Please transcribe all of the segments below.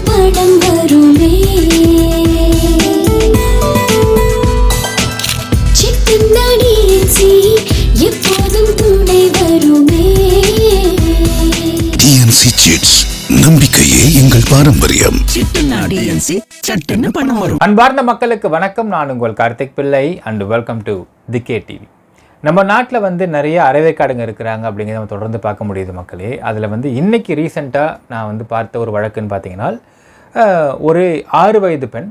படம் வருமே எப்போதும் துணை வருமே. டிஎன்சி சிட்ஸ், நம்பிக்கையே எங்கள் பாரம்பரியம். அன்பார்ந்த மக்களுக்கு வணக்கம். நான் உங்கள் கார்த்திக் பிள்ளை and welcome to the K TV. நம்ம நாட்டில் நிறைய அரைவேக்காடுங்க இருக்கிறாங்க அப்படிங்கிறத நம்ம தொடர்ந்து பார்க்க முடியுது மக்களே. அதில் இன்னைக்கு ரீசெண்டாக நான் பார்த்த ஒரு வழக்குன்னு பார்த்தீங்கன்னா, ஒரு 6 வயது பெண்,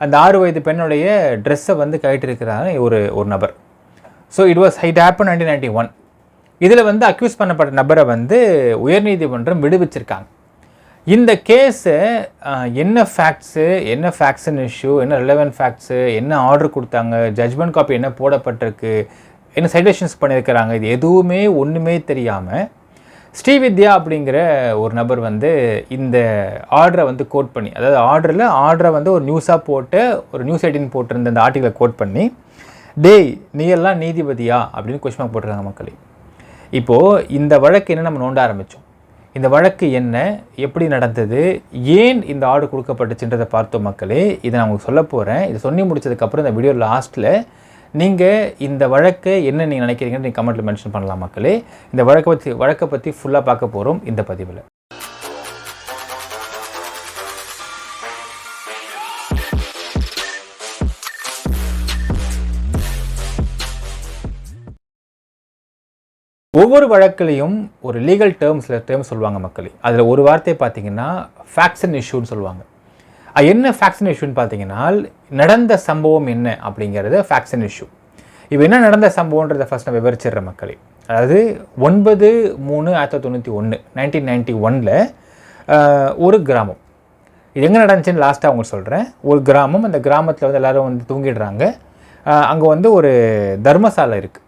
அந்த 6 வயது பெண்ணுடைய ட்ரெஸ்ஸை கழட்டிருக்கிறாங்க ஒரு நபர். So it happen 1991. இதில் அக்யூஸ் பண்ணப்பட்ட நபரை உயர்நீதிமன்றம் விடுவிச்சிருக்காங்க. இந்த கேஸு என்ன ஃபேக்ட்ஸுன்னு இஷ்யூ, என்ன ரிலவென்ட் ஃபேக்ட்ஸு, என்ன ஆர்டர் கொடுத்தாங்க, ஜட்ஜ்மெண்ட் காப்பி என்ன போடப்பட்டிருக்கு, என்ன சைடேஷன்ஸ் பண்ணியிருக்கிறாங்க, இது எதுவுமே ஒன்றுமே தெரியாமல் ஸ்ரீவித்யா அப்படிங்கிற ஒரு நபர் இந்த ஆர்டரை கோட் பண்ணி, அதாவது ஆர்டரை ஒரு நியூஸாக போட்டு, ஒரு நியூஸ் 18 போட்டிருந்த அந்த ஆர்டிகளை கோட் பண்ணி, டேய் நீ எல்லாம் நீதிபதியா அப்படின்னு கொஸ்டின் மார்க் போட்டிருக்காங்க மக்களே. இப்போது இந்த வழக்கு என்ன நம்ம நோண்ட ஆரம்பித்தோம். இந்த வழக்கு என்ன, எப்படி நடந்தது, ஏன் இந்த ஆர்டர் கொடுக்கப்பட்டுச்சுன்றதை பார்த்தோம் மக்களே. இதை நான் உங்களுக்கு சொல்ல போகிறேன். இதை சொல்லி முடிச்சதுக்கப்புறம் இந்த வீடியோ லாஸ்ட்டில் நீங்கள் இந்த வழக்கை என்ன நீங்கள் நினைக்கிறீங்கன்னு நீங்கள் கமெண்ட்டில் மென்ஷன் பண்ணலாம் மக்களே. இந்த வழக்கை பற்றி ஃபுல்லாக பார்க்க போகிறோம் இந்த பதிவில். ஒவ்வொரு வழக்குலையும் ஒரு லீகல் டேர்ம்ஸ் சொல்லுவாங்க மக்களே. அதில் ஒரு வார்த்தையை பார்த்தீங்கன்னா ஃபேக்ட்ஸ் அண்ட் இஷ்யூன்னு சொல்லுவாங்க. என்ன ஃபேக்ட்ஸ் அண்ட் இஷ்யூன்னு பார்த்தீங்கன்னா, நடந்த சம்பவம் என்ன அப்படிங்கிறது ஃபேக்ட்ஸ் அண்ட் இஷ்யூ. இப்போ என்ன நடந்த சம்பவன்றதை ஃபஸ்ட் நான் விவரிச்சிடுற மக்களே. அதாவது 9/3/1991 1991 ஒரு கிராமம். இது எங்கே நடந்துச்சுன்னு லாஸ்ட்டாக அவங்க சொல்கிறேன். ஒரு கிராமம், அந்த கிராமத்தில் எல்லோரும் தூங்கிடுறாங்க. அங்கே ஒரு தர்மசாலை இருக்குது.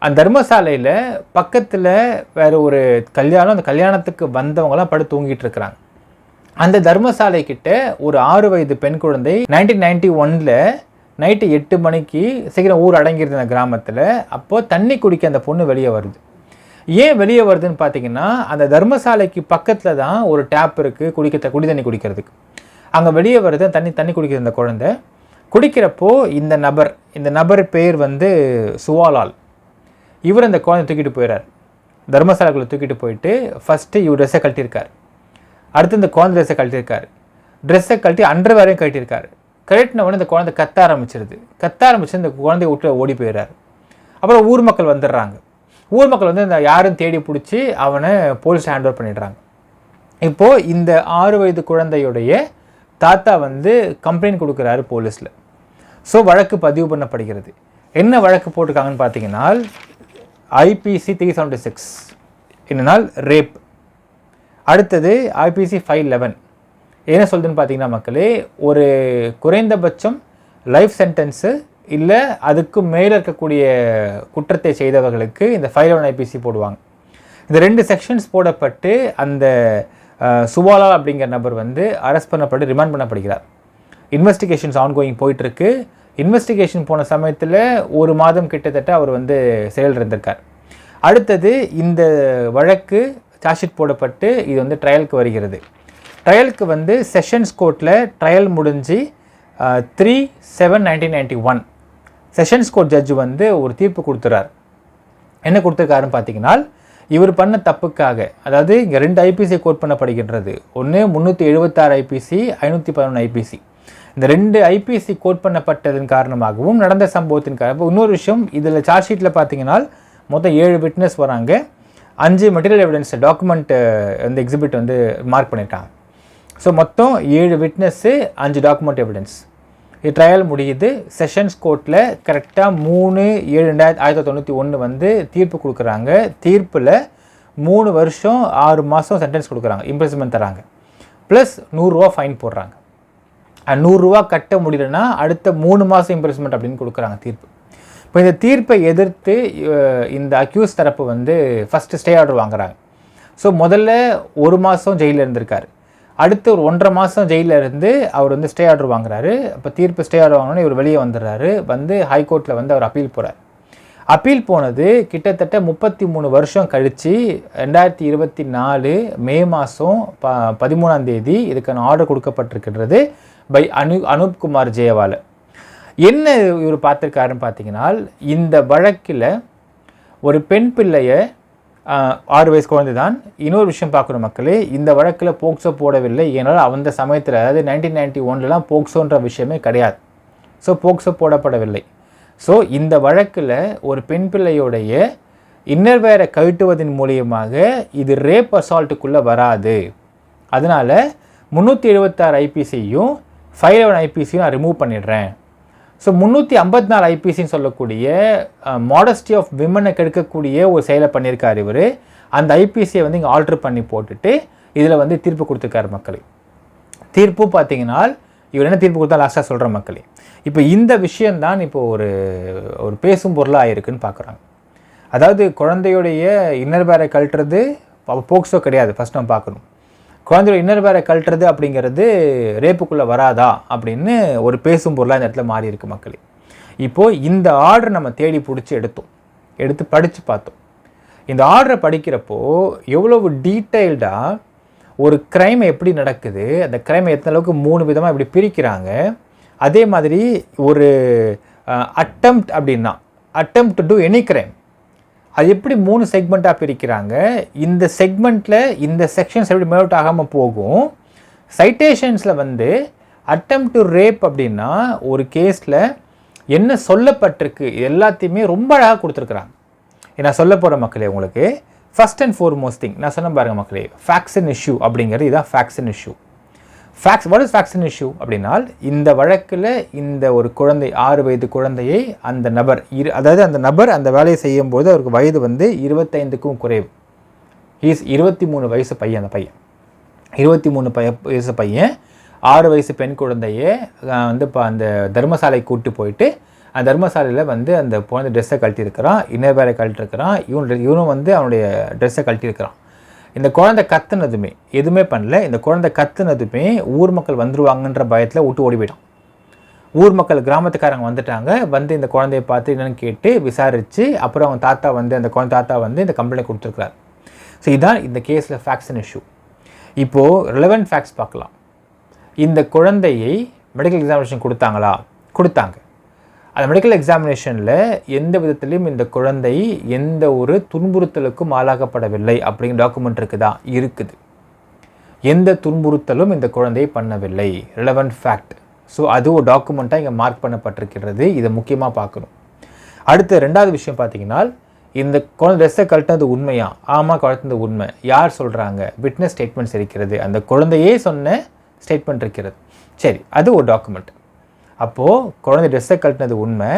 அந்த தர்மசாலையில் பக்கத்தில் வேறு ஒரு கல்யாணம், அந்த கல்யாணத்துக்கு வந்தவங்களாம் படுத்து தூங்கிட்டு இருக்கிறாங்க. அந்த தர்மசாலை கிட்ட ஒரு 6 வயது பெண் குழந்தை 1991 நைட்டு 8 மணிக்கு சீக்கிரம் ஊர் அடங்கிருது அந்த கிராமத்தில். அப்போது தண்ணி குடிக்க அந்த பொண்ணு வெளியே வருது. ஏன் வெளியே வருதுன்னு பார்த்தீங்கன்னா, அந்த தர்மசாலைக்கு பக்கத்தில் தான் ஒரு டேப் இருக்குது குடி தண்ணி குடிக்கிறதுக்கு. அங்கே வெளியே வருது தண்ணி குடிக்கிற அந்த குழந்தை. குடிக்கிறப்போ இந்த நபர் பேர் சுவாலால். இவர் அந்த குழந்தை தூக்கிட்டு போயிடார். தர்மசாலைக்குள்ளே தூக்கிட்டு போயிட்டு ஃபஸ்ட்டு இவர் ட்ரெஸ்ஸை கழட்டியிருக்கார். அடுத்து இந்த குழந்தை ட்ரெஸ்ஸை கழட்டி அண்டர்வேரையும் கழட்டியிருக்காரு. கழட்டினவொடனே இந்த குழந்தை கத்த ஆரம்பிச்சு இந்த குழந்தைய விட்டு ஓடி போயிடுறாரு. அப்புறம் ஊர் மக்கள் வந்துடுறாங்க. ஊர் மக்கள் இந்த யாரும் தேடி பிடிச்சி அவனை போலீஸ் ஹேண்ட் ஓவர் பண்ணிடுறாங்க. இப்போது இந்த 6 வயது குழந்தையுடைய தாத்தா கம்ப்ளைண்ட் கொடுக்குறாரு போலீஸில். ஸோ வழக்கு பதிவு பண்ணப்படுகிறது. என்ன வழக்கு போட்டிருக்காங்கன்னு பார்த்தீங்கன்னா, IPC 376 என்னனால் ரேப். அடுத்தது IPC 511 என்ன சொல்லுதுன்னு பார்த்தீங்கன்னா மக்களே, ஒரு குறைந்தபட்சம் லைஃப் சென்டென்ஸு இல்லை அதுக்கு மேலே இருக்கக்கூடிய குற்றத்தை செய்தவர்களுக்கு இந்த 511 IPC போடுவாங்க. இந்த 2 செக்ஷன்ஸ் போடப்பட்டு அந்த சுவாலா அப்படிங்கிற நபர் அரெஸ்ட் பண்ணப்பட்டு ரிமாண்ட் பண்ணப்படுகிறார். இன்வெஸ்டிகேஷன்ஸ் ஆன்கோயிங் போயிட்டுருக்கு. இன்வெஸ்டிகேஷன் போன சமயத்தில் 1 மாதம் கிட்டத்தட்ட அவர் செயல் இருந்திருக்கார். அடுத்தது இந்த வழக்கு சார்ஜ்ஷீட் போடப்பட்டு இது ட்ரையலுக்கு வருகிறது. ட்ரையலுக்கு செஷன்ஸ் கோர்ட்டில் ட்ரையல் முடிஞ்சு 3/7/1991 செஷன்ஸ் கோர்ட் ஜட்ஜு ஒரு தீர்ப்பு கொடுத்துறார். என்ன கொடுத்துருக்காருன்னு பார்த்தீங்கன்னா, இவர் பண்ண தப்புக்காக, அதாவது இங்கே 2 IPC கோட் பண்ணப்படுகின்றது. ஒன்று 376 IPC, 511 IPC. இந்த 2 IPC கோட் பண்ணப்பட்டதன் காரணமாகவும் நடந்த சம்பவத்தின் காரணம். இன்னொரு விஷயம், இதில் சார்ஜ் ஷீட்டில் பார்த்தீங்கன்னா மொத்தம் 7 விட்னஸ் வராங்க. 5 material evidence document exhibit mark பண்ணியிருக்காங்க. ஸோ மொத்தம் 7 விட்னஸ்ஸு, 5 டாக்குமெண்ட் எவிடன்ஸ். இது ட்ரையல் முடியுது. செஷன்ஸ் கோர்ட்டில் கரெக்டாக 3/7/1991 தீர்ப்பு கொடுக்குறாங்க. தீர்ப்பில் 3 வருஷம் 6 மாதம் சென்டென்ஸ் கொடுக்குறாங்க, இம்ப்ரிசன்மெண்ட் தராங்க. ப்ளஸ் 100 ரூபா ஃபைன் போடுறாங்க. 100 ரூபா கட்ட முடியலன்னா அடுத்த 3 மாதம் இம்ப்ரிசன்மெண்ட் அப்படின்னு கொடுக்குறாங்க தீர்ப்பு. இப்போ இந்த தீர்ப்பை எதிர்த்து இந்த அக்யூஸ் தரப்பு ஃபஸ்ட்டு ஸ்டே ஆர்டர் வாங்குறாங்க. ஸோ முதல்ல 1 மாதம் ஜெயிலில் இருந்திருக்காரு. அடுத்து ஒரு 1.5 மாதம் ஜெயிலில் இருந்து அவர் ஸ்டே ஆர்டர் வாங்குறாரு. அப்போ தீர்ப்பு ஸ்டே ஆர்டர் வாங்கினோன்னே இவர் வெளியே வந்துடுறாரு. ஹைகோர்ட்டில் அவர் அப்பீல் போகிறார். அப்பீல் போனது கிட்டத்தட்ட 33 வருஷம் கழித்து 2024 மே மாதம் 13ஆம் தேதி இதுக்கான ஆர்டர் கொடுக்கப்பட்டிருக்கின்றது பை அனூப்குமார் ஜெயவால். என்ன இவர் பார்த்துருக்காருன்னு பார்த்தீங்கன்னா, இந்த வழக்கில் ஒரு பெண் பிள்ளையை 6 வயசு குழந்தை தான். இன்னொரு விஷயம் பார்க்கணும் மக்களே, இந்த வழக்கில் போக்சோ போடவில்லை. ஏன்னால் அந்த சமயத்தில் அதாவது 1991 போக்சோன்ற விஷயமே கிடையாது. So POCSO போடப்படவில்லை. ஸோ இந்த வழக்கில் ஒரு பெண் பிள்ளையுடைய இன்னர்வேரை கழட்டுவதன் மூலியமாக இது ரேப் அசால்ட்டுக்குள்ளே வராது. அதனால் 376 ஐபிசியும் 511 ஐபிசியும் நான் ரிமூவ் பண்ணிடுறேன். ஸோ 354 ஐபிசின்னு சொல்லக்கூடிய மாடஸ்டி ஆஃப் விமனை கெடுக்கக்கூடிய ஒரு செயலை பண்ணியிருக்கார் இவர். அந்த ஐபிசியை வந்து இங்கே ஆல்ட்ரு பண்ணி போட்டுட்டு இதில் வந்து தீர்ப்பு கொடுத்துருக்காரு மக்களே. தீர்ப்பு பார்த்தீங்கன்னா இவர் என்ன தீர்ப்பு கொடுத்தா லாஸ்ட்டாக சொல்கிற மக்களே. இப்போ இந்த விஷயந்தான் இப்போ ஒரு பேசும் பொருளாக ஆயிருக்குன்னு பார்க்குறாங்க. அதாவது குழந்தையுடைய இன்னர்வேரை கழட்டுறது போக்சோ கிடையாது. ஃபஸ்ட் நம்ம பார்க்கணும், குழந்தையோட இன்னர்வேரை கழட்டுறது அப்படிங்கிறது ரேப்புக்குள்ளே வராதா அப்படின்னு ஒரு பேசும் பொருளாக இந்த இடத்துல மாறி இருக்கு மக்களே. இப்போது இந்த ஆர்டர் நம்ம தேடி பிடிச்சி எடுத்து படித்து பார்த்தோம். இந்த ஆர்டரை படிக்கிறப்போ எவ்வளவு டீட்டெயில்டாக ஒரு க்ரைம் எப்படி நடக்குது, அந்த க்ரைமை எத்தனை அளவுக்கு 3 விதமாக இப்படி பிரிக்கிறாங்க. அதே மாதிரி ஒரு அட்டெம்ப்ட் அப்படின்னா attempt to do any crime அது எப்படி 3 செக்மெண்ட்டாக பிரிக்கிறாங்க. இந்த செக்மெண்ட்டில் இந்த செக்ஷன்ஸ் எப்படி மேலவுட் ஆகாமல் போகும். சைட்டேஷன்ஸில் வந்து அட்டெம்ப்ட் டு ரேப் அப்படின்னா ஒரு கேஸில் என்ன சொல்லப்பட்டிருக்கு எல்லாத்தையுமே ரொம்ப அழகாக கொடுத்துருக்குறாங்க. நான் சொல்ல போகிற மக்களே உங்களுக்கு ஃபஸ்ட் அண்ட் ஃபோர்மோஸ்ட் திங் நான் சொன்ன பாருங்கள் மக்களே, ஃபேக்ட்ஸ் அண்ட் இஷ்யூ அப்படிங்கிறது இதுதான் facts and issue. What is facts and issue அப்படின்னா, இந்த வழக்கில் இந்த ஒரு குழந்தை 6 வயது குழந்தையை அந்த நபர் அதாவது அந்த நபர் அந்த வேலையை செய்யும்போது அவருக்கு வயது வந்து 25க்கும் குறைவு. ஹீஸ் 23 வயசு பையன். அந்த பையன் 23 வயசு பையன் 6 வயசு பெண் குழந்தையை வந்து இப்போ அந்த தர்மசாலை கூப்பிட்டு போயிட்டு அந்த தர்மசாலையில் வந்து அந்த குழந்தை ட்ரெஸ்ஸை கழட்டியிருக்கிறான், இன்னர்வேரை கழட்டிருக்கிறான், இவனும் வந்து அவனுடைய ட்ரெஸ்ஸை கழட்டியிருக்கிறான். இந்த குழந்தை கத்துனதுமே எதுவுமே பண்ணல. இந்த குழந்தை கத்துனதுமே ஊர் மக்கள் வந்துருவாங்கன்ற பயத்தில் விட்டு ஓடி போயிட்டான். ஊர் மக்கள் கிராமத்துக்காரங்க வந்துட்டாங்க. வந்து இந்த குழந்தைய பார்த்து என்னென்னு கேட்டு விசாரித்து அப்புறம் அவங்க தாத்தா வந்து அந்த குழந்தை தாத்தா வந்து இந்த கம்ப்ளைண்ட் கொடுத்துருக்குறாரு. ஸோ இதுதான் இந்த கேஸில் ஃபேக்ட்ஸ் அண்ட் இஷ்யூ. இப்போது ரிலவெண்ட் ஃபேக்ட்ஸ் பார்க்கலாம். இந்த குழந்தையை மெடிக்கல் எக்ஸாமினேஷன் கொடுத்தாங்க. அந்த மெடிக்கல் எக்ஸாமினேஷனில் எந்த விதத்திலையும் இந்த குழந்தை எந்த ஒரு துன்புறுத்தலுக்கும் ஆளாகப்படவில்லை அப்படிங்கிற டாக்குமெண்ட் இருக்குது. எந்த துன்புறுத்தலும் இந்த குழந்தையை பண்ணவில்லை. Relevant fact. ஸோ அது ஒரு டாக்குமெண்ட்டாக இங்கே மார்க் பண்ணப்பட்டிருக்கிறது. இதை முக்கியமாக பார்க்கணும். அடுத்த 2வது விஷயம் பார்த்தீங்கன்னா, இந்த குழந்தை ட்ரெஸ்ஸை கழட்டினது உண்மையா? ஆமாம், கழட்டினது உண்மை. யார் சொல்கிறாங்க? விட்னஸ் ஸ்டேட்மெண்ட்ஸ் இருக்கிறது. அந்த குழந்தையே சொன்ன ஸ்டேட்மெண்ட் இருக்கிறது. சரி, அது ஒரு டாக்குமெண்ட். அப்போது குழந்தை ட்ரெஸ்ஸை கழட்டினது உண்மை.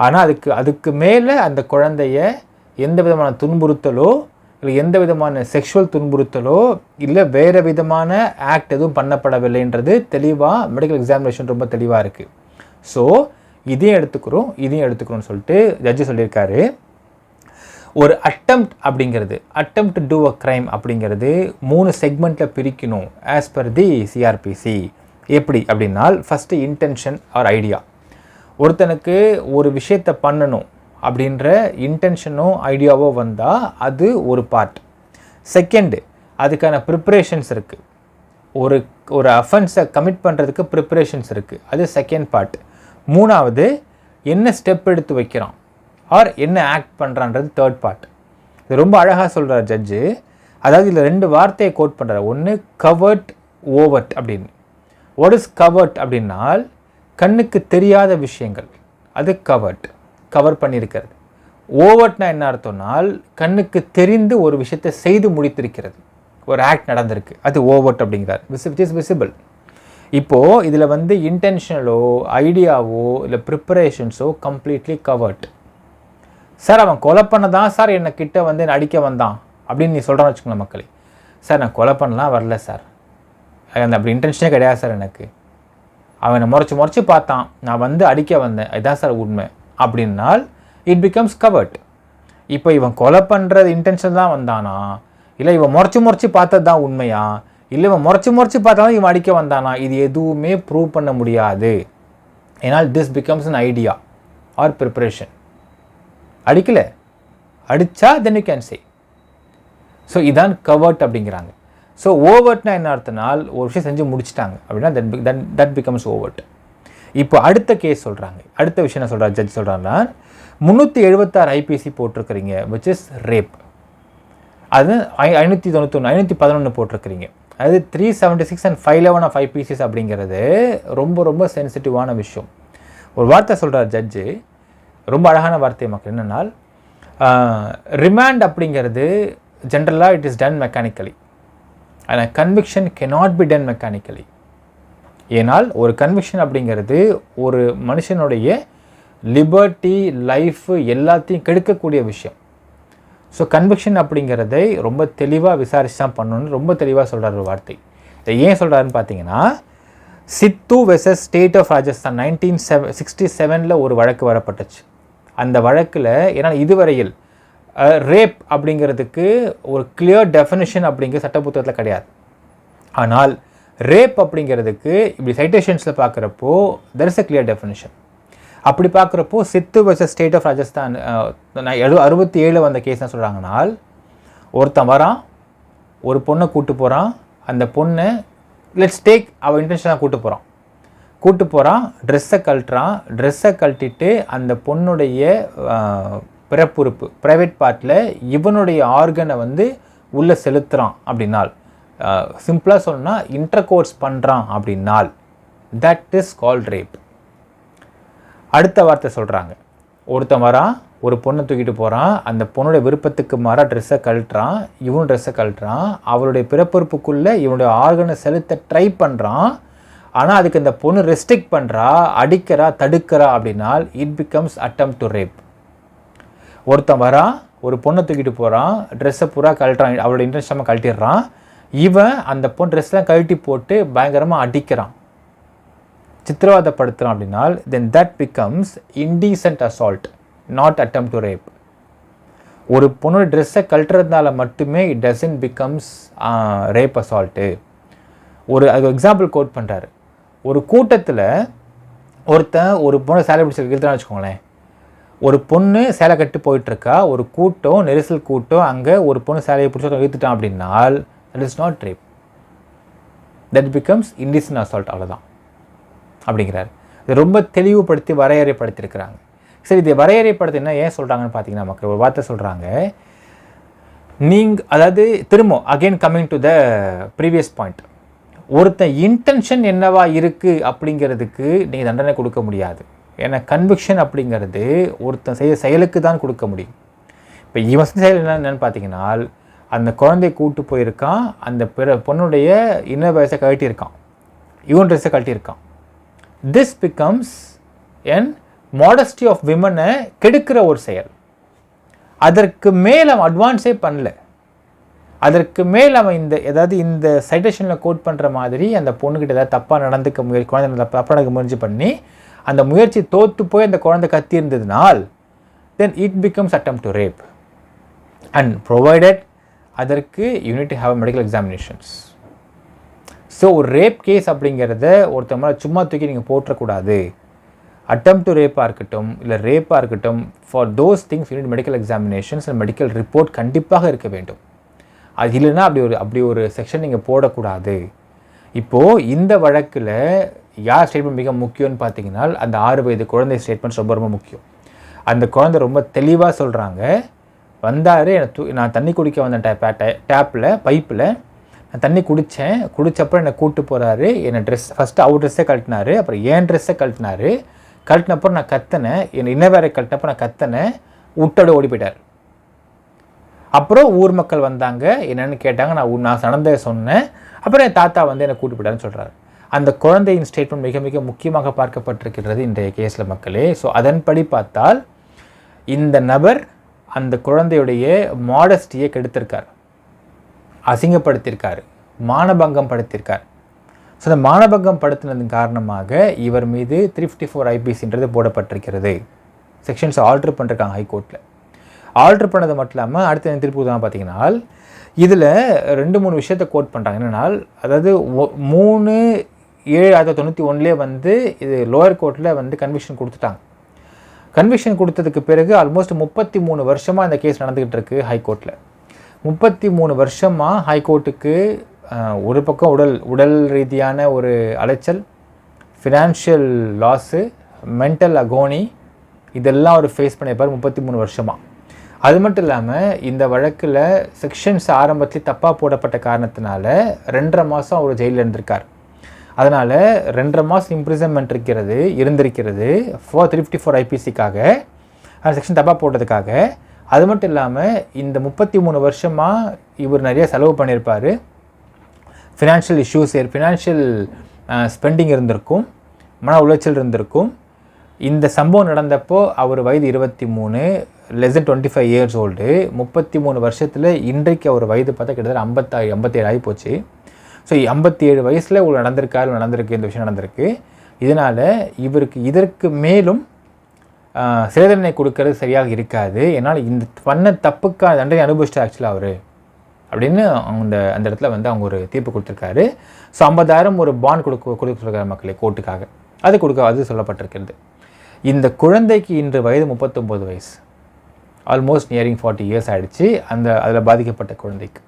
ஆனால் அதுக்கு மேலே அந்த குழந்தைய எந்த விதமான துன்புறுத்தலோ இல்லை எந்த விதமான செக்ஷுவல் துன்புறுத்தலோ இல்லை வேறு விதமான ஆக்ட் எதுவும் பண்ணப்படவில்லைன்றது தெளிவாக மெடிக்கல் எக்ஸாமினேஷன் ரொம்ப தெளிவாக இருக்குது. ஸோ இதையும் எடுத்துக்கிறோம்னு சொல்லிட்டு ஜட்ஜு சொல்லியிருக்காரு. ஒரு அட்டெம்ப்ட் டு அ க்ரைம் அப்படிங்கிறது 3 செக்மெண்ட்டில் பிரிக்கணும் ஆஸ் பர் தி சிஆர்பிசி. எப்படி அப்படின்னால், ஃபஸ்ட்டு இன்டென்ஷன் ஆர் ஐடியா. ஒருத்தனுக்கு ஒரு விஷயத்தை பண்ணணும் அப்படின்ற இன்டென்ஷனோ ஐடியாவோ வந்தால் அது ஒரு பார்ட். செகண்டு, அதுக்கான ப்ரிப்ரேஷன்ஸ் இருக்குது. ஒரு அஃபென்ஸை கமிட் பண்ணுறதுக்கு ப்ரிப்ரேஷன்ஸ் இருக்குது, அது செகண்ட் பார்ட். 3வது, என்ன ஸ்டெப் எடுத்து வைக்கிறான் ஆர் என்ன ஆக்ட் பண்ணுறான்றது தேர்ட் பார்ட். இது ரொம்ப அழகாக சொல்கிறார் ஜட்ஜு. அதாவது இதில் 2 வார்த்தையை கோட் பண்ணுறார். ஒன்று கவர்ட், ஓவர்ட் அப்படின்னு. வாட் இஸ் கவர்ட் அப்படின்னால் கண்ணுக்கு தெரியாத விஷயங்கள், அது கவர் பண்ணியிருக்கிறது. ஓவர்ட்னா என்ன அர்த்தம்னால் கண்ணுக்கு தெரிந்து ஒரு விஷயத்தை செய்து முடித்திருக்கிறது, ஒரு ஆக்ட் நடந்திருக்கு, அது ஓவர்ட் அப்படிங்கிறார். Which is visible. இப்போது இதில் வந்து இன்டென்ஷனலோ ஐடியாவோ இல்லை ப்ரிப்பரேஷன்ஸோ கம்ப்ளீட்லி கவர்ட். சார் அவன் கொலை பண்ணதான் சார் என்னை கிட்ட வந்து அடிக்க வந்தான் அப்படின்னு நீ சொல்கிறான்னு வச்சுக்கோங்களேன் மக்களே. சார் நான் கொலை பண்ணலாம் வரல சார், அந்த அப்படி இன்டென்ஷனே கிடையாது சார், எனக்கு அவனை முறைச்சி பார்த்தான், நான் வந்து அடிக்க வந்தேன், இதுதான் சார் உண்மை அப்படின்னால் இட் பிகம்ஸ் கவர்ட். இப்போ இவன் கொலை பண்ணுறது இன்டென்ஷன் தான் வந்தானா, இல்லை இவன் முறைச்சி பார்த்தது தான் உண்மையா, இல்லை இவன் முறைச்சி பார்த்தா இவன் அடிக்க வந்தானா, இது எதுவுமே ப்ரூவ் பண்ண முடியாது. ஏன்னால் this becomes an idea or preparation. அடிக்கலை, அடித்தா then you can say. So இதான் கவர்ட் அப்படிங்கிறாங்க. ஸோ ஓவர்ட்னா என்ன அர்த்தனால் ஒரு விஷயம் செஞ்சு முடிச்சிட்டாங்க அப்படின்னா தட் பிகம்ஸ் ஓவர்ட். இப்போ அடுத்த கேஸ் சொல்கிறாங்க. அடுத்த விஷயம் என்ன சொல்கிறார் ஜட்ஜ் சொல்கிறாங்கன்னா 376 ஐபிசி போட்டிருக்கிறீங்க விச் இஸ் ரேப். அது 511 போட்டிருக்கிறீங்க. அது 376 and 511 ஆஃப் ஐபிசிஸ் அப்படிங்கிறது ரொம்ப ரொம்ப சென்சிட்டிவான விஷயம். ஒரு வார்த்தை சொல்கிறார் ஜட்ஜு, ரொம்ப அழகான வார்த்தை மக்கள். என்னென்னா ரிமாண்ட் அப்படிங்கிறது ஜென்ரலாக இட் இஸ் டன் மெக்கானிக்கலி ஆனால் conviction cannot be done mechanically. ஏனால் ஒரு கன்விக்ஷன் அப்படிங்கிறது ஒரு மனுஷனுடைய லிபர்ட்டி, லைஃப் எல்லாத்தையும் கெடுக்கக்கூடிய விஷயம். ஸோ கன்விக்ஷன் அப்படிங்கிறதை ரொம்ப தெளிவாக விசாரிச்சு தான் பண்ணணும்னு ரொம்ப தெளிவாக சொல்கிறார் ஒரு வார்த்தை. இதை ஏன் சொல்கிறாருன்னு பார்த்தீங்கன்னா, சித்து வெர்சஸ் ஸ்டேட் ஆஃப் ராஜஸ்தான் 1967 ஒரு வழக்கு வரப்பட்டுச்சு. அந்த வழக்கில் ஏன்னா இதுவரையில் ரேப் அப்படிங்கிறதுக்கு ஒரு கிளியர் டெஃபினிஷன் அப்படிங்கிற சட்டப்புத்தகத்தில் கிடையாது. ஆனால் ரேப் அப்படிங்கிறதுக்கு இப்படி சைட்டேஷன்ஸில் பார்க்குறப்போ there is a clear definition. அப்படி பார்க்குறப்போ சித்து வெர்சஸ் ஸ்டேட் ஆஃப் ராஜஸ்தான் 67 வந்த கேஸ் என்ன சொல்கிறாங்கனால், ஒருத்தன் வரான், ஒரு பொண்ணை கூப்பிட்டு போகிறான், அந்த பொண்ணை லெட்ஸ் டேக் அவள் இன்டென்ஷனாக கூப்பிட்டு போகிறான், ட்ரெஸ்ஸை கழட்டிட்டு அந்த பொண்ணுடைய பிறப்புறுப்பு ப்ரைவேட் பார்ட்டில் இவனுடைய ஆர்கனை வந்து உள்ளே செலுத்துகிறான் அப்படின்னால், சிம்பிளாக சொல்லணும்னா இன்டர்கோர்ஸ் பண்ணுறான் அப்படின்னால் தட் இஸ் கால்ட் ரேப். அடுத்த வார்த்தை சொல்கிறாங்க, ஒருத்தன் வரான், ஒரு பொண்ணை தூக்கிட்டு போகிறான், அந்த பொண்ணுடைய விருப்பத்துக்கு மாறாக ட்ரெஸ்ஸை கழட்டுறான், இவனும் ட்ரெஸ்ஸை கழட்டுறான், அவருடைய பிறப்புறுப்புக்குள்ளே இவனுடைய ஆர்கனை செலுத்த ட்ரை பண்ணுறான். ஆனால் அதுக்கு இந்த பொண்ணு ரெஸ்ட்ரிக்ட் பண்ணுறா, அடிக்கிறா, தடுக்கிறா அப்படின்னால் it becomes attempt to rape. ஒருத்தன் வரான், ஒரு பொண்ணை தூக்கிட்டு போகிறான், ட்ரெஸ்ஸை பூரா கழட்டுறான், அவளோட இன்ட்ரெஸ்டாமல் கழட்டிடுறான், இவன் அந்த பொண்ணு ட்ரெஸ்லாம் கழட்டி போட்டு பயங்கரமாக அடிக்கிறான், சித்திரவதைப்படுத்துகிறான் அப்படின்னால் then that becomes indecent assault, not attempt to rape. ஒரு பொண்ணோட ட்ரெஸ்ஸை கழட்டுறதுனால மட்டுமே it doesn't becomes rape assault. அது எக்ஸாம்பிள் கோட் பண்ணுறாரு. ஒரு கூட்டத்தில் ஒருத்தன் ஒரு பொண்ணை சேலை பிடிச்சி இழுத்தான்னு வச்சுக்கோங்களேன். ஒரு பொண்ணு சேலை கட்டி போயிட்டுருக்கா, ஒரு கூட்டம், நெரிசல் கூட்டம், அங்கே ஒரு பொண்ணு சேலையை பிடிச்சி இழுத்துட்டான் அப்படின்னால் that is not rape, that becomes indecent assault. அவ்வளோதான் அப்படிங்கிறார். இதை ரொம்ப தெளிவுபடுத்தி வரையறைப்படுத்தியிருக்கிறாங்க. சரி, இதை வரையறைப்படுத்தி என்ன ஏன் சொல்கிறாங்கன்னு பார்த்தீங்கன்னா, மக்கள் ஒரு வார்த்தை சொல்கிறாங்க. அதாவது திரும்ப again coming to the previous point, ஒருத்தன் இன்டென்ஷன் என்னவா இருக்குது அப்படிங்கிறதுக்கு நீங்கள் தண்டனை கொடுக்க முடியாது. ஏன்னா கன்விக்ஷன் அப்படிங்கிறது ஒருத்தன் செயலுக்கு தான் கொடுக்க முடியும். இப்போ இவன் செயல் என்னென்னு பார்த்தீங்கன்னா, அந்த குழந்தைய கூப்பிட்டு போயிருக்கான், அந்த பொண்ணுடைய இன்னர் வயசை கழட்டியிருக்கான், இவன் ட்ரெஸ்ஸை கழட்டியிருக்கான். This becomes an modesty of விமனை கெடுக்கிற ஒரு செயல். அதற்கு மேல் அவன் அட்வான்ஸே பண்ணல, அதற்கு மேல் அவன் இந்த சைட்டேஷனில் கோட் பண்ணுற மாதிரி அந்த பொண்ணுக்கிட்ட ஏதாவது தப்பாக நடந்துக்க குழந்தை தப்பாக நடக்க முயற்சி பண்ணி அந்த முயற்சி தோற்று போய் அந்த குழந்தை கத்தி இருந்ததுனால் then it becomes attempt to rape. And provided அதற்கு you need to have medical examinations. So ஒரு ரேப் கேஸ் அப்படிங்கிறத ஒருத்தர் மேலே சும்மா தூக்கி நீங்கள் போட்டக்கூடாது. அட்டெம்ப்ட் டு ரேப்பாக இருக்கட்டும் இல்லை ரேப்பாக இருக்கட்டும், for those things you need medical examinations and medical report கண்டிப்பாக இருக்க வேண்டும். அது இல்லைன்னா அப்படி ஒரு செக்ஷன் நீங்கள் போடக்கூடாது. இப்போது இந்த வழக்கில் யார் ஸ்டேட்மெண்ட் மிக முக்கியம்னு பார்த்தீங்கன்னா, அந்த 6 வயது குழந்தை ஸ்டேட்மெண்ட்ஸ் ரொம்ப ரொம்ப முக்கியம். அந்த குழந்தை ரொம்ப தெளிவாக சொல்கிறாங்க, வந்தார், நான் தண்ணி குடிக்க வந்தேன் பைப்பில் நான் தண்ணி குடித்தப்பறம் என்னை கூப்பிட்டு போகிறாரு, என்னை ஃபஸ்ட்டு அவர் ட்ரெஸ்ஸை கழட்டினார், அப்புறம் என் ட்ரெஸ்ஸை கழட்டினப்பறம் நான் கத்தினேன், என்னை இன்னவேரை கழட்டினப்போ நான் கத்தினேன், விட்டோட ஓடி போயிட்டார். அப்புறம் ஊர் மக்கள் வந்தாங்க, என்னென்னு கேட்டாங்க, நான் நடந்ததை சொன்னேன், அப்புறம் என் தாத்தா வந்து என்னை கூப்பிட்டு போயிட்டாருன்னு சொல்கிறாரு. அந்த குழந்தையின் ஸ்டேட்மெண்ட் மிக மிக முக்கியமாக பார்க்கப்பட்டிருக்கிறது இன்றைய கேஸில் மக்களே. ஸோ அதன்படி பார்த்தால் இந்த நபர் அந்த குழந்தையுடைய மாடஸ்டியை கெடுத்திருக்கார், அசிங்கப்படுத்தியிருக்கார், மானபங்கம் படுத்தியிருக்கார். ஸோ அந்த மானபங்கம் படுத்தினதன் காரணமாக இவர் மீது 354 ஐபிசின்றது போடப்பட்டிருக்கிறது. செக்ஷன்ஸ் ஆல்ட்ரு பண்ணிருக்காங்க ஹைகோர்ட்டில். ஆல்ட்ரு பண்ணது மட்டும் இல்லாமல் அடுத்த திருப்பி தான் பார்த்தீங்கன்னா, இதில் 2-3 விஷயத்தை கோட் பண்ணுறாங்க. என்னென்னா, அதாவது 3/7/1991 வந்து இது லோயர் கோர்ட்டில் வந்து கன்விக்ஷன் கொடுத்துட்டாங்க. கன்விக்ஷன் கொடுத்ததுக்கு பிறகு ஆல்மோஸ்ட் 33 வருஷமாக இந்த கேஸ் நடந்துக்கிட்டு இருக்குது ஹைகோர்ட்டில். 33 வருஷமாக ஹைகோர்ட்டுக்கு ஒரு பக்கம் உடல் ரீதியான ஒரு அலைச்சல், ஃபினான்ஷியல் லாஸு, மென்டல் அகோனி, இதெல்லாம் அவர் ஃபேஸ் பண்ணியிருப்பார் 33 வருஷமாக. அது மட்டும் இல்லாமல் இந்த வழக்கில் செக்ஷன்ஸ் ஆரம்பத்தில் தப்பாக போடப்பட்ட காரணத்தினால 2.5 மாதம் அவர் ஜெயிலில் இருந்திருக்கார். அதனால் 2.5 மாதம் இம்ப்ரிசன்மெண்ட் இருந்திருக்கிறது ஃபார் 354 ஐபிசிக்காக, அந்த செக்ஷன் தப்பாக போட்டதுக்காக. அது மட்டும் இல்லாமல் இந்த 33 வருஷமாக இவர் நிறைய செலவு பண்ணியிருப்பார். ஃபினான்ஷியல் இஷ்யூஸ், ஃபினான்ஷியல் ஸ்பெண்டிங் இருந்திருக்கும், மன உளைச்சல் இருந்திருக்கும். இந்த சம்பவம் நடந்தப்போ அவர் வயது 23, less than 25 years old. 33 வருஷத்தில் இன்றைக்கு அவர் வயது பார்த்தா கிட்டத்தட்ட 57 ஆகி போச்சு. ஸோ 57 வயசில் இவ்வளோ நடந்திருக்கு, இந்த விஷயம் நடந்திருக்கு. இதனால் இவருக்கு இதற்கு மேலும் சிறை தண்டனை கொடுக்கறது சரியாக இருக்காது. ஏன்னால் இந்த பண்ண தப்புக்கான தண்டனை அனுபவிச்சிட்டு ஆக்சுவலாக அவர் அப்படின்னு அந்த இடத்துல வந்து அவங்க ஒரு தீர்ப்பு கொடுத்துருக்காரு. ஸோ 50,000 ஒரு பாண்ட் கொடுத்துருக்காரு மக்களே கோர்ட்டுக்காக. அது சொல்லப்பட்டிருக்கிறது. இந்த குழந்தைக்கு இன்று வயது 39 வயசு, ஆல்மோஸ்ட் நியரிங் 40 இயர்ஸ் ஆகிடுச்சு அதில் பாதிக்கப்பட்ட குழந்தைக்கு.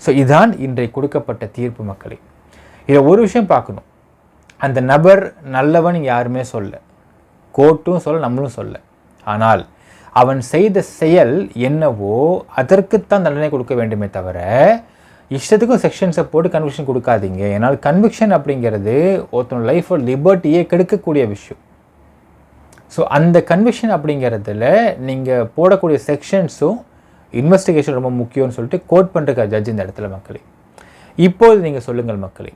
ஸோ இதுதான் இன்றைக்கு கொடுக்கப்பட்ட தீர்ப்பு மக்களே. இதில் ஒரு விஷயம் பார்க்கணும், அந்த நபர் நல்லவன் யாருமே சொல்ல, கோர்ட்டும் சொல்ல, நம்மளும் சொல்ல. ஆனால் அவன் செய்த செயல் என்னவோ அதற்குத்தான் தண்டனை கொடுக்க வேண்டுமே தவிர இஷ்டத்துக்கும் செக்ஷன்ஸை போட்டு கன்விக்ஷன் கொடுக்காதீங்க. ஏன்னால் கன்விக்ஷன் அப்படிங்கிறது ஒருத்தனோட லைஃபோட லிபர்ட்டியே கெடுக்கக்கூடிய விஷயம். ஸோ அந்த கன்விக்ஷன் அப்படிங்கிறதுல நீங்கள் போடக்கூடிய செக்ஷன்ஸும் இன்வெஸ்டிகேஷன் ரொம்ப முக்கியம்னு சொல்லிட்டு கோட் பண்ணுற ஜட்ஜ் இந்த இடத்துல மக்களே. இப்போது நீங்கள் சொல்லுங்கள் மக்களே,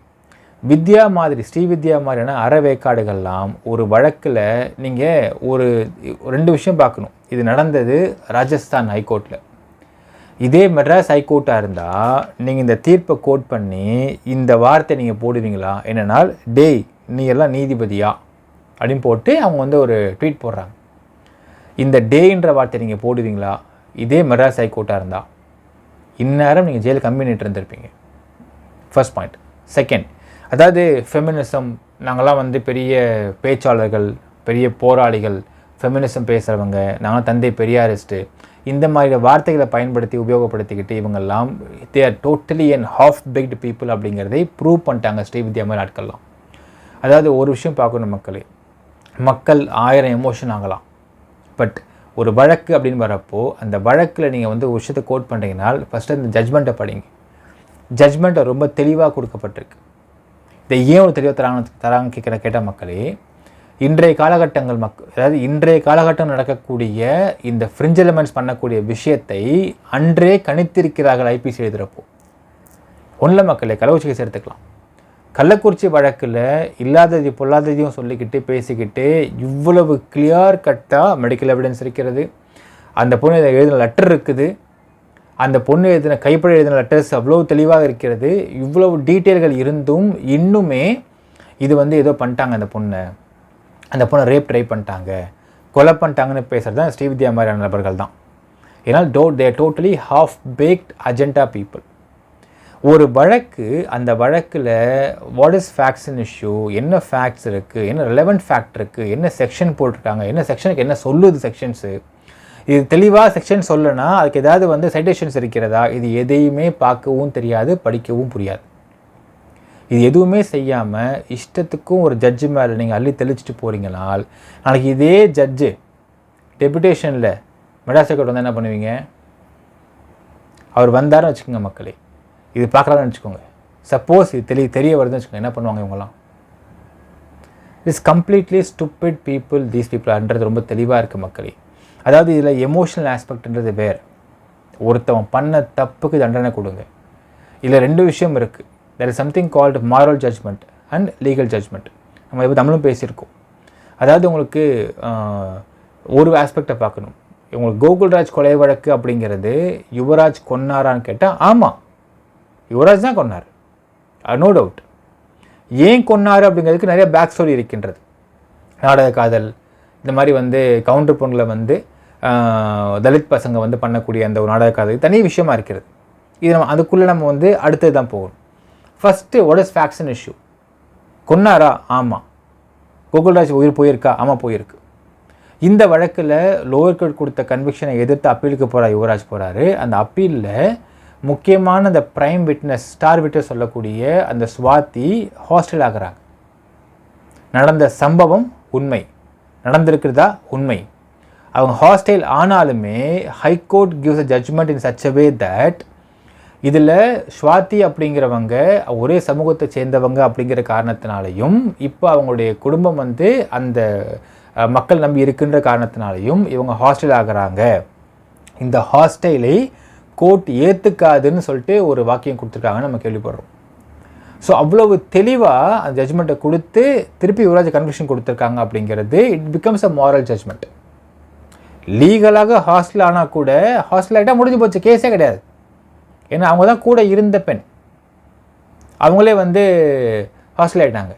ஸ்ரீவித்யா மாதிரியான அறவேக்காடுகள்லாம் ஒரு வழக்கில் நீங்கள் ஒரு 2 விஷயம் பார்க்கணும். இது நடந்தது ராஜஸ்தான் ஹைகோர்ட்டில். இதே மெட்ராஸ் ஹைகோர்ட்டாக இருந்தால் நீங்கள் இந்த தீர்ப்பை கோட் பண்ணி இந்த வார்த்தை நீங்கள் போடுவீங்களா? என்னென்னால் டேய் நீ எல்லாம் நீதிபதியா அப்படின்னு போட்டு அவங்க வந்து ஒரு ட்வீட் போடுறாங்க. இந்த டேன்ற வார்த்தை நீங்கள் போடுவீங்களா? இதே மெட்ராஸ் ஹைகோர்ட்டாக இருந்தால் இந்நேரம் நீங்கள் ஜெயிலுக்கு கம்மி பண்ணிட்டு இருந்திருப்பீங்க. First point. செகண்ட், அதாவது ஃபெமினிசம், நாங்களாம் வந்து பெரிய பேச்சாளர்கள், பெரிய போராளிகள், ஃபெமினிசம் பேசுகிறவங்க, நாங்கள் தந்தை பெரியாரிஸ்ட்டு, இந்த மாதிரி வார்த்தைகளை உபயோகப்படுத்திக்கிட்டு இவங்கெல்லாம் they are totally and half baked people அப்படிங்கிறதை ப்ரூவ் பண்ணிட்டாங்க ஸ்ரீவித்யா மாதிரி ஆட்கள்லாம். அதாவது ஒரு விஷயம் பார்க்கணும் மக்களே, மக்கள் 1000 எமோஷன் ஆகலாம், பட் ஒரு வழக்கு அப்படின்னு வரப்போ அந்த வழக்கில் நீங்கள் வந்து ஒரு விஷயத்தை கோட் பண்ணுறீங்கன்னா ஃபஸ்ட்டு அந்த ஜட்ஜ்மெண்ட்டை படிங்க. ஜட்ஜ்மெண்ட்டை ரொம்ப தெளிவாக கொடுக்கப்பட்டிருக்கு. இதை ஏன் ஒரு தெளிவாக தராங்க கேட்டால் மக்களே, இன்றைய காலகட்டம் நடக்கக்கூடிய இந்த ஃப்ரிஞ்ச் எலிமெண்ட்ஸ் பண்ணக்கூடிய விஷயத்தை அன்றே கணித்திருக்கிறார்கள் ஐபிசி எழுதுகிறப்போ. ஒன்றில் மக்களே கள்ளக்குறிச்சி எடுத்துக்கலாம். கள்ளக்குறிச்சி வழக்கில் இல்லாதது பொல்லாததையும் சொல்லிக்கிட்டு பேசிக்கிட்டு இவ்வளவு கிளியர் கட்டாக மெடிக்கல் எவிடன்ஸ் இருக்கிறது. அந்த பொண்ணு எழுதின லெட்டர் இருக்குது, அந்த பொண்ணு கைப்பட எழுதின லெட்டர்ஸ் அவ்வளோ தெளிவாக இருக்கிறது. இவ்வளவு டீட்டெயில்கள் இருந்தும் இன்னுமே இது வந்து ஏதோ பண்ணிட்டாங்க, அந்த பொண்ணை ரேப் பண்ணிட்டாங்க, கொலை பண்ணிட்டாங்கன்னு பேசுகிறது தான் ஸ்ரீவித்யா மாதிரியான நபர்கள் தான். ஏன்னால் they totally half baked agenda people. ஒரு வழக்கு, அந்த வழக்கில் what is facts in issue, என்ன ஃபேக்ட்ஸ் இருக்குது, என்ன ரெலவெண்ட் ஃபேக்ட் இருக்குது, என்ன செக்ஷன் போட்டிருக்காங்க, என்ன செக்ஷனுக்கு என்ன சொல்லுது செக்ஷன்ஸு, இது தெளிவாக செக்ஷன் சொல்லனா அதுக்கு ஏதாவது வந்து சைட்டேஷன்ஸ் இருக்கிறதா, இது எதையுமே பார்க்கவும் தெரியாது, படிக்கவும் புரியாது. இது எதுவுமே செய்யாமல் இஷ்டத்துக்கும் ஒரு ஜட்ஜு மேலே நீங்கள் அள்ளி தெளிச்சிட்டு போகிறீங்கனால் நாளைக்கு இதே ஜட்ஜு டெபுடேஷனில் மெட்ராஸ் ஹைகோர்ட் வந்து என்ன பண்ணுவீங்க? அவர் வந்தாருன்னு வச்சுக்கோங்க மக்களே, இது பார்க்குறாருன்னு வச்சுக்கோங்க, சப்போஸ் இது தெரிய வருதுன்னு வச்சுக்கோங்க, என்ன பண்ணுவாங்க இவங்களாம்? It's completely stupid people these பீப்புள்ன்றது ரொம்ப தெளிவாக இருக்குது மக்களே. அதாவது இதில் எமோஷனல் ஆஸ்பெக்ட்ன்றது வேறு. ஒருத்தவன் பண்ண தப்புக்கு தண்டனை கொடுங்க. இதில் 2 விஷயம் இருக்குது. There is something called moral judgment and legal judgment. நம்ம இப்போ தமிழும் பேசியிருக்கோம். அதாவது உங்களுக்கு ஒரு ஆஸ்பெக்டை பார்க்கணும். உங்களுக்கு கோகுல்ராஜ் கொலை வழக்கு அப்படிங்கிறது யுவராஜ் கொன்னாரான்னு கேட்டால் ஆமாம், யுவராஜ் தான் கொன்னார், நோ டவுட். ஏன் கொன்னார் அப்படிங்கிறதுக்கு நிறைய பேக் ஸ்டோரி இருக்கின்றது. நாடக காதல், இந்த மாதிரி வந்து கவுண்டர் பொண்ணில் வந்து தலித் பசங்க வந்து பண்ணக்கூடிய அந்த ஒரு நாடக காதல் தனி விஷயமா இருக்கிறது. இது அதுக்குள்ளே நம்ம வந்து அடுத்தது தான் போகணும். First what is facts and issue? கொன்னாரா? ஆமாம். கோகுல்ராஜ் உயிர் போயிருக்கா? ஆமாம் போயிருக்கு. இந்த வழக்கில் லோயர் கோர்ட் கொடுத்த கன்விக்ஷனை எதிர்த்து அப்பீலுக்கு போகிறார் யுவராஜ் போகிறாரு. அந்த அப்பீலில் முக்கியமான அந்த ப்ரைம் விட்னஸ் ஸ்டார் விட்னஸ் சொல்லக்கூடிய அந்த ஸ்வாதி ஹாஸ்டல் ஆகிறாங்க. நடந்த சம்பவம் உண்மை, நடந்திருக்கிறதா உண்மை. அவங்க ஹாஸ்டல் ஆனாலுமே high court gives a judgment in such a way that இதில் ஸ்வாதி அப்படிங்கிறவங்க ஒரே சமூகத்தை சேர்ந்தவங்க அப்படிங்கிற காரணத்தினாலையும் இப்போ அவங்களுடைய குடும்பம் வந்து அந்த மக்கள் நம்பி இருக்கின்ற காரணத்தினாலையும் இவங்க ஹாஸ்டல் ஆகிறாங்க. இந்த ஹாஸ்டலை கோர்ட் ஏற்றுக்காதுன்னு சொல்லிட்டு ஒரு வாக்கியம் கொடுத்துருக்காங்கன்னு நம்ம கேள்விப்படுறோம். ஸோ அவ்வளவு தெளிவாக அந்த ஜட்ஜ்மெண்ட்டை கொடுத்து திருப்பி யுவராஜ் கன்விக்ஷன் கொடுத்துருக்காங்க அப்படிங்கிறது it becomes a moral judgement. லீகலாக ஹாஸ்டல் ஆனால் கூட ஹாஸ்டல் ஆகிட்டால் முடிஞ்சு போச்சு, கேஸே கிடையாது. ஏன்னா அவங்க தான் கூட இருந்த பெண், அவங்களே வந்து ஹாஸ்டல் ஆகிட்டாங்க,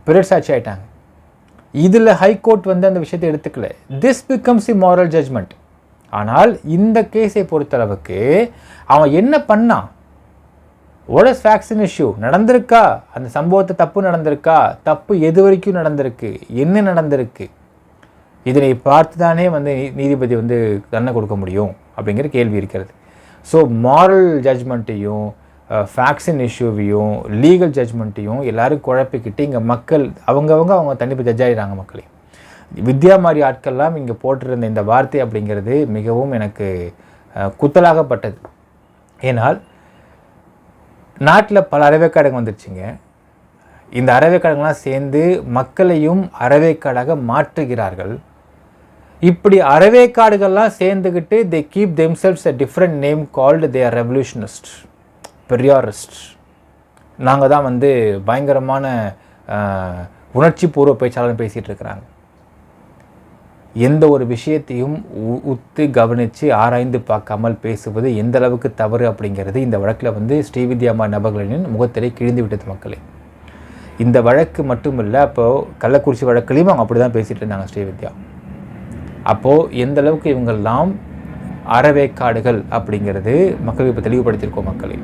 பிரிட் சாட்சி ஆகிட்டாங்க. இதில் ஹைகோர்ட் வந்து அந்த விஷயத்தை எடுத்துக்கல. This becomes the moral judgment. ஆனால் இந்த கேஸை பொறுத்தளவுக்கு அவன் என்ன பண்ணான், what is facts in issue, நடந்திருக்கா, அந்த சம்பவத்தை தப்பு நடந்திருக்கா, தப்பு எது வரைக்கும் நடந்திருக்கு, என்ன நடந்திருக்கு, இதனை பார்த்து தானே வந்து நீதிபதி வந்து தண்டனை கொடுக்க முடியும் அப்படிங்கிற கேள்வி இருக்கிறது. ஸோ மாரல் ஜட்ஜ்மெண்ட்டையும் ஃபேக்ட்ஸின் இஷ்யூவையும் லீகல் ஜட்ஜ்மெண்ட்டையும் எல்லோரும் குழப்பிக்கிட்டு இங்கே மக்கள் அவங்க தனிப்பட்ட ஜட்ஜ் ஆகிடுறாங்க. மக்களே, வித்யா மாதிரி ஆட்கள்லாம் இங்கே போட்டிருந்த இந்த வார்த்தை அப்படிங்கிறது மிகவும் எனக்கு குத்தலாகப்பட்டது. ஏனால் நாட்டில் பல அறவேக்காடுகள் வந்துருச்சுங்க. இந்த அறவேக்காடுகள்லாம் சேர்ந்து மக்களையும் அறவேக்காடாக மாற்றுகிறார்கள். இப்படி அறவேக்காடுகள்லாம் சேர்ந்துக்கிட்டு they keep themselves a different name called they are revolutionist, Periyarist. நாங்கள் தான் வந்து பயங்கரமான உணர்ச்சி பூர்வ பேச்சாளர் பேசிகிட்டு இருக்கிறாங்க. எந்த ஒரு விஷயத்தையும் உத்து கவனித்து ஆராய்ந்து பார்க்காமல் பேசுவது எந்த அளவுக்கு தவறு அப்படிங்கிறது இந்த வழக்கில் வந்து ஸ்ரீவித்யாமா நபர்களின் முகத்திரை கிழிந்து விட்டது. மக்களே, இந்த வழக்கு மட்டும் இல்லை, அப்போது கள்ளக்குறிச்சி வழக்குலையும் அவங்க அப்படி தான் பேசிகிட்டு இருந்தாங்க ஸ்ரீவித்யா. அப்போது எந்த அளவுக்கு இவங்கெல்லாம் அறவேக்காடுகள் அப்படிங்கிறது மக்களுக்கு இப்போ தெளிவுபடுத்தியிருக்கோம். மக்களே,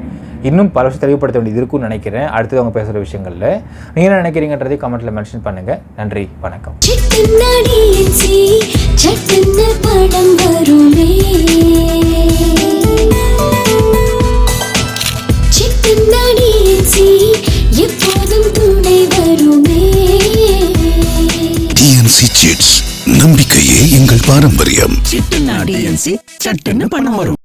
இன்னும் பல விஷயம் தெளிவுபடுத்த வேண்டியது இருக்குன்னு நினைக்கிறேன். அடுத்தது அவங்க பேசுகிற விஷயங்களில் நீங்கள் என்ன நினைக்கிறீங்கன்றதை கமெண்ட்டில் மென்ஷன் பண்ணுங்கள். நன்றி, வணக்கம். டிஎன்சி சிட்ஸ், நம்பிக்கையே எங்கள் பாரம்பரியம். சிட்டு நாடி சட்டுன்னு பணம் வரும்.